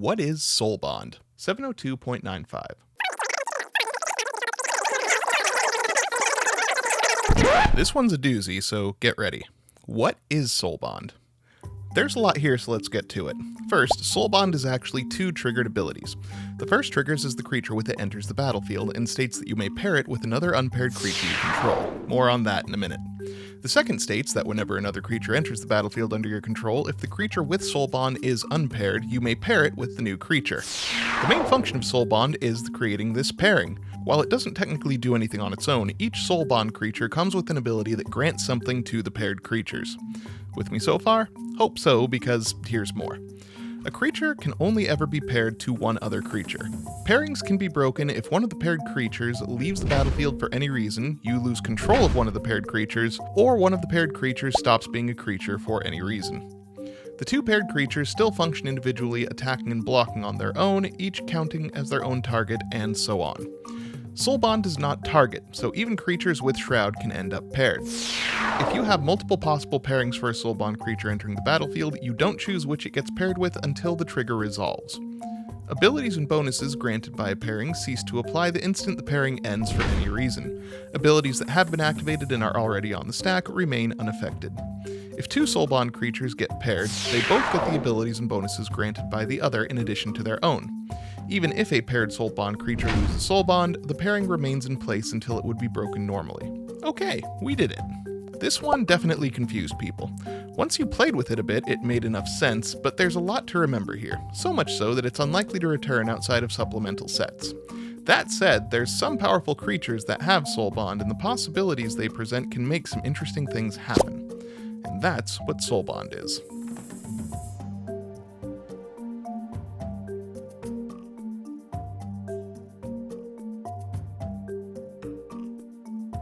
What is Soulbond? 702.95. This one's a doozy, so get ready. What is Soulbond? There's a lot here, so let's get to it. First, Soulbond is actually two triggered abilities. The first triggers as the creature with it enters the battlefield and states that you may pair it with another unpaired creature you control. More on that in a minute. The second states that whenever another creature enters the battlefield under your control, if the creature with Soulbond is unpaired, you may pair it with the new creature. The main function of Soulbond is creating this pairing. While it doesn't technically do anything on its own, each Soulbond creature comes with an ability that grants something to the paired creatures. With me so far? Hope so, because here's more. A creature can only ever be paired to one other creature. Pairings can be broken if one of the paired creatures leaves the battlefield for any reason, you lose control of one of the paired creatures, or one of the paired creatures stops being a creature for any reason. The two paired creatures still function individually, attacking and blocking on their own, each counting as their own target, and so on. Soulbond does not target, so even creatures with Shroud can end up paired. If you have multiple possible pairings for a Soulbond creature entering the battlefield, you don't choose which it gets paired with until the trigger resolves. Abilities and bonuses granted by a pairing cease to apply the instant the pairing ends for any reason. Abilities that have been activated and are already on the stack remain unaffected. If two Soulbond creatures get paired, they both get the abilities and bonuses granted by the other in addition to their own. Even if a paired Soulbond creature loses Soulbond, the pairing remains in place until it would be broken normally. Okay, we did it. This one definitely confused people. Once you played with it a bit, it made enough sense, but there's a lot to remember here, so much so that it's unlikely to return outside of supplemental sets. That said, there's some powerful creatures that have Soulbond, and the possibilities they present can make some interesting things happen. And that's what Soulbond is.